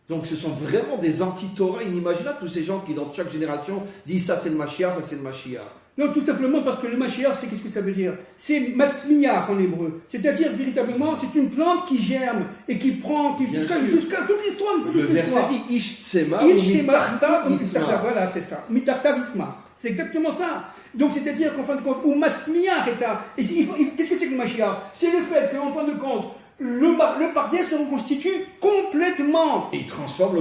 Donc ce sont vraiment des anti-Torah inimaginables, tous ces gens qui dans chaque génération disent ça c'est le Mashiach, ça c'est le Mashiach. Non, tout simplement parce que le Mashiach, c'est qu'est-ce que ça veut dire? C'est matzmiach en hébreu. C'est-à-dire, véritablement, c'est une plante qui germe et qui prend, jusqu'à toute l'histoire. Le verset dit Ish Tsema ou Mitarta Vitzma. Voilà, c'est ça. Mitarta Vitzma. C'est exactement ça. Donc, c'est-à-dire qu'en fin de compte, ou matzmiach est à. Qu'est-ce que c'est que le Mashiach? C'est le fait qu'en fin de compte, le pardien se reconstitue complètement. Et il transforme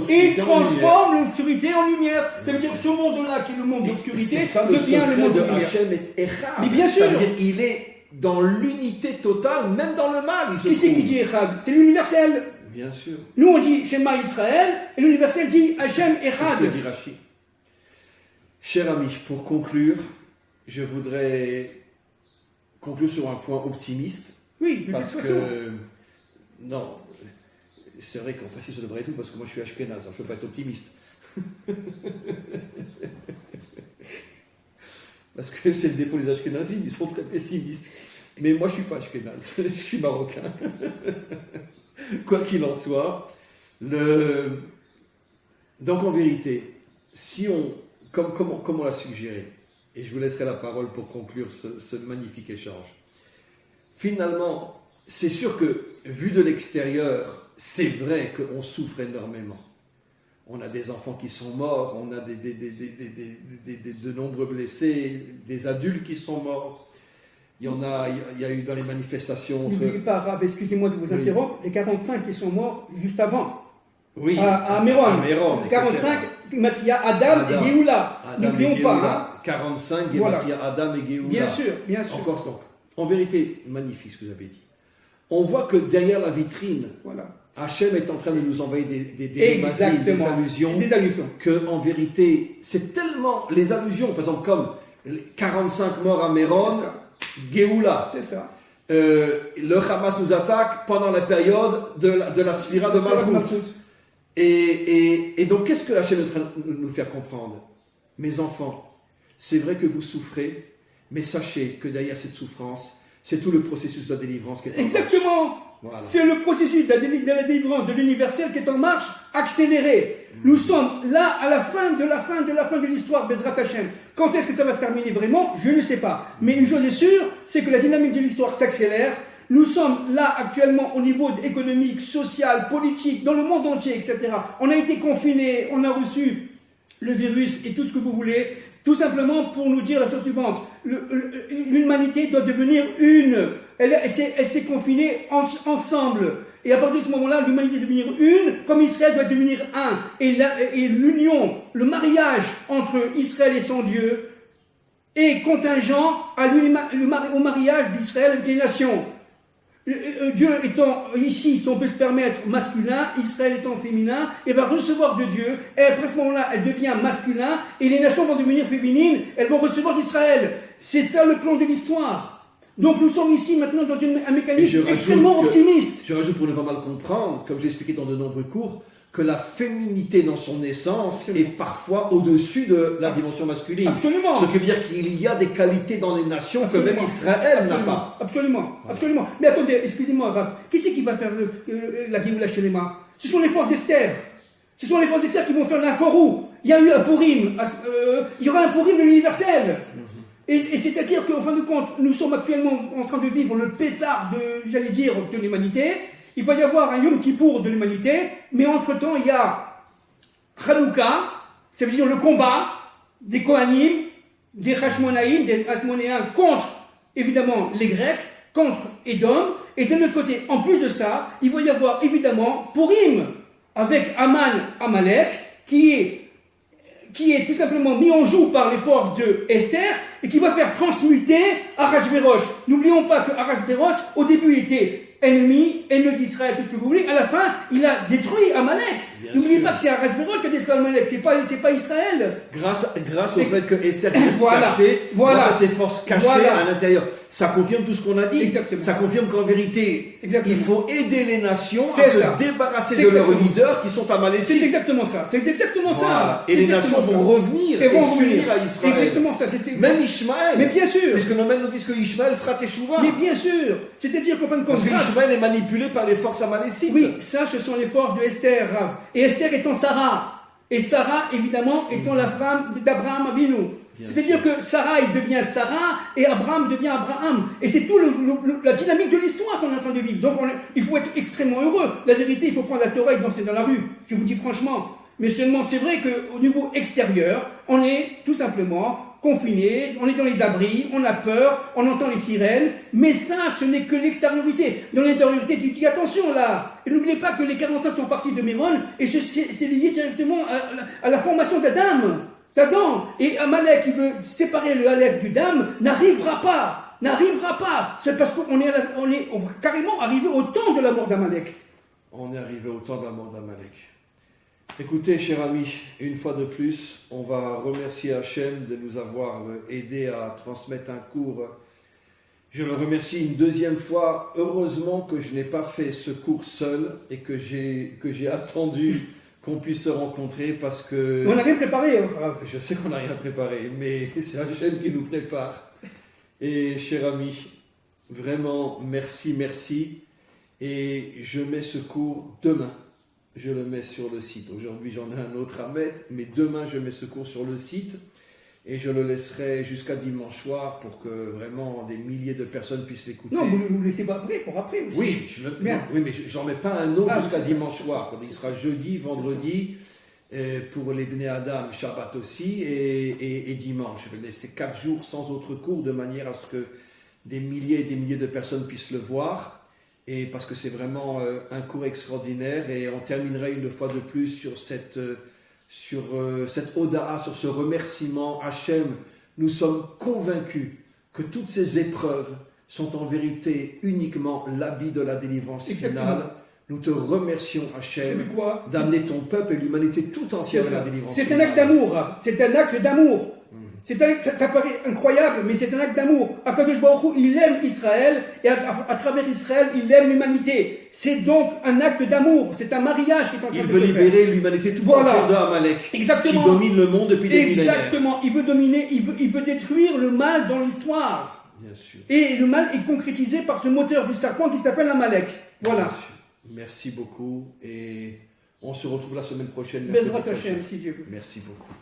l'obscurité en lumière. Ça veut dire que ce monde-là, qui est le monde de l'obscurité, devient le monde de lumière. Hachem est Echad. Mais bien sûr. C'est-à-dire il est dans l'unité totale, même dans le mal. Qui c'est qui dit Echad? C'est l'universel. Bien sûr. Nous, on dit Shema Israël, et l'universel dit Hachem Echad. C'est ce que dit Rashi. Cher ami, pour conclure, je voudrais conclure sur un point optimiste. Oui, de toute façon. Non, c'est vrai qu'en principe ça devrait être tout, parce que moi je suis ashkénaze, alors je ne peux pas être optimiste. Parce que c'est le défaut des ashkénazim, ils sont très pessimistes. Mais moi je ne suis pas ashkénaze, je suis marocain. Quoi qu'il en soit, Donc en vérité, si on, comme on l'a suggéré, et je vous laisserai la parole pour conclure ce magnifique échange, finalement, c'est sûr que, vu de l'extérieur, c'est vrai qu'on souffre énormément. On a des enfants qui sont morts, on a de nombreux blessés, des adultes qui sont morts. Il y a eu dans les manifestations... N'oubliez pas, Rav, excusez-moi de vous interrompre, les 45 qui sont morts juste avant. Oui, à Méron. À Méron, 45, il y a Adam et Géoula. N'oublions pas. Hein. 45, voilà. Il y a Adam et Géoula. Bien sûr, bien sûr. Encore donc. En vérité, magnifique ce que vous avez dit. On voit que derrière la vitrine, voilà. Hachem est en train de nous envoyer des allusions. Des allusions. Que, en vérité, c'est tellement. Les allusions, par exemple, comme 45 morts à Méron, Géoula. C'est ça. Le Hamas nous attaque pendant la période de la Sphira de Malchut. Et donc, qu'est-ce que Hachem est en train de nous faire comprendre? Mes enfants, c'est vrai que vous souffrez, mais sachez que derrière cette souffrance, c'est tout le processus de la délivrance qui est en marche. Exactement. Voilà. C'est le processus de la délivrance de l'universel qui est en marche, accéléré. Nous sommes là à la fin de l'histoire, Bezrat Hashem. Quand est-ce que ça va se terminer vraiment? Je ne sais pas. Mais une chose est sûre, c'est que la dynamique de l'histoire s'accélère. Nous sommes là actuellement au niveau économique, social, politique, dans le monde entier, etc. On a été confinés, on a reçu le virus et tout ce que vous voulez, tout simplement pour nous dire la chose suivante. L'humanité doit devenir une. Elle s'est confinée ensemble. Et à partir de ce moment-là, l'humanité doit devenir une, comme Israël doit devenir un. Et l'union, le mariage entre Israël et son Dieu est contingent au mariage d'Israël avec les nations. Dieu étant ici, si on peut se permettre, masculin, Israël étant féminin, elle va recevoir de Dieu, et après ce moment-là, elle devient masculin, et les nations vont devenir féminines, elles vont recevoir d'Israël. C'est ça le plan de l'histoire. Donc nous sommes ici maintenant dans un mécanisme extrêmement optimiste. Je rajoute pour ne pas mal comprendre, comme j'ai expliqué dans de nombreux cours, que la féminité dans son essence est parfois au-dessus de la dimension masculine. Absolument. Ce qui veut dire qu'il y a des qualités dans les nations que même Israël n'a pas. Absolument. Absolument. Mais attendez, excusez-moi, Rav, qui c'est qui va faire la Géoula Shelema? Ce sont les forces d'Esther. Ce sont les forces d'Esther qui vont faire l'inforou. Il y a eu un Purim. Il y aura un Purim de l'universel. Et c'est-à-dire qu'en fin de compte, nous sommes actuellement en train de vivre le Pessah de l'humanité. Il va y avoir un Yom Kippour de l'humanité, mais entre-temps, il y a Hanouka, ça veut dire le combat des Kohanim, des Hashmonaïm, des Hasmonéens contre, évidemment, les Grecs, contre Édom, et de l'autre côté, en plus de ça, il va y avoir, évidemment, Purim, avec Amalek, qui est tout simplement mis en joue par les forces de Esther, et qui va faire transmuter Arachvérosh. N'oublions pas que Arachvérosh, au début, il était ennemi d'Israël, tout ce que vous voulez. À la fin, il a détruit Amalek. N'oubliez pas que c'est Arachvérosh qui a détruit Amalek, c'est pas Israël. Grâce au fait que Esther est cachée, grâce à ses forces cachées à l'intérieur. Ça confirme tout ce qu'on a dit. Exactement. Ça confirme qu'en vérité, il faut aider les nations à se débarrasser de leurs leaders qui sont amalécites. C'est exactement ça. C'est exactement ça. Et les nations vont revenir et s'unir à Israël. Exactement ça. Même Ishmaël. Mais bien sûr. Puisque nos maîtres nous disent que Ishmaël fera teshuva. Mais bien sûr. C'est-à-dire qu'en fin de compte, parce que Ishmaël est manipulé par les forces amalécites. Oui, ça, ce sont les forces de Esther. Et Esther étant Sarah. Et Sarah, évidemment, étant la femme d'Abraham Avinu. C'est-à-dire que Sarah, il devient Sarah, et Abraham devient Abraham. Et c'est tout la dynamique de l'histoire qu'on est en train de vivre. Donc il faut être extrêmement heureux. La vérité, il faut prendre la Torah et danser dans la rue. Je vous dis franchement. Mais seulement, c'est vrai qu'au niveau extérieur, on est tout simplement confiné, on est dans les abris, on a peur, on entend les sirènes, mais ça, ce n'est que l'extériorité. Dans l'intériorité, tu dis attention là, et n'oubliez pas que les 45 sont partis de Méron, et c'est lié directement à la formation d'Adam. Et Amalek qui veut séparer le Aleph du Dam n'arrivera pas. C'est parce qu'on est carrément arrivé au temps de la mort d'Amalek. On est arrivé au temps de la mort d'Amalek. Écoutez, chers amis, une fois de plus, on va remercier Hachem de nous avoir aidés à transmettre un cours. Je le remercie une deuxième fois. Heureusement que je n'ai pas fait ce cours seul et que j'ai attendu qu'on puisse se rencontrer parce que... On n'a rien préparé. Je sais qu'on n'a rien préparé, mais c'est Hachem qui nous prépare. Et cher ami, vraiment, merci. Et je mets ce cours demain. je le mets sur le site. Aujourd'hui, j'en ai un autre à mettre, mais demain, je mets ce cours sur le site et je le laisserai jusqu'à dimanche soir pour que vraiment des milliers de personnes puissent l'écouter. Non, vous ne laissez pas après, pour après aussi. Oui, mais j'en mets pas un autre jusqu'à dimanche soir. Il sera jeudi, vendredi, pour les Bnei Adam, Shabbat aussi, et dimanche. Je vais laisser 4 jours sans autre cours, de manière à ce que des milliers et des milliers de personnes puissent le voir, et parce que c'est vraiment un cours extraordinaire, et on terminerait une fois de plus sur cette Oda'a, sur ce remerciement. Hachem, nous sommes convaincus que toutes ces épreuves sont en vérité uniquement l'habit de la délivrance finale. Nous te remercions, Hachem, d'amener ton peuple et l'humanité tout entière à la délivrance finale. C'est un acte d'amour, c'est un acte d'amour. Ça paraît incroyable, mais c'est un acte d'amour. Akadosh Baruch Hu, il aime Israël, et à travers Israël, il aime l'humanité. C'est donc un acte d'amour, c'est un mariage qui est en train de se faire. Il veut libérer l'humanité tout entière de Amalek, qui domine le monde depuis des millénaires. Exactement, il veut dominer, il veut détruire le mal dans l'histoire. Bien sûr. Et le mal est concrétisé par ce moteur du serpent qui s'appelle Amalek. Voilà. Merci beaucoup, et on se retrouve la semaine prochaine. Bezrat Hashem, si Dieu veut. Merci beaucoup.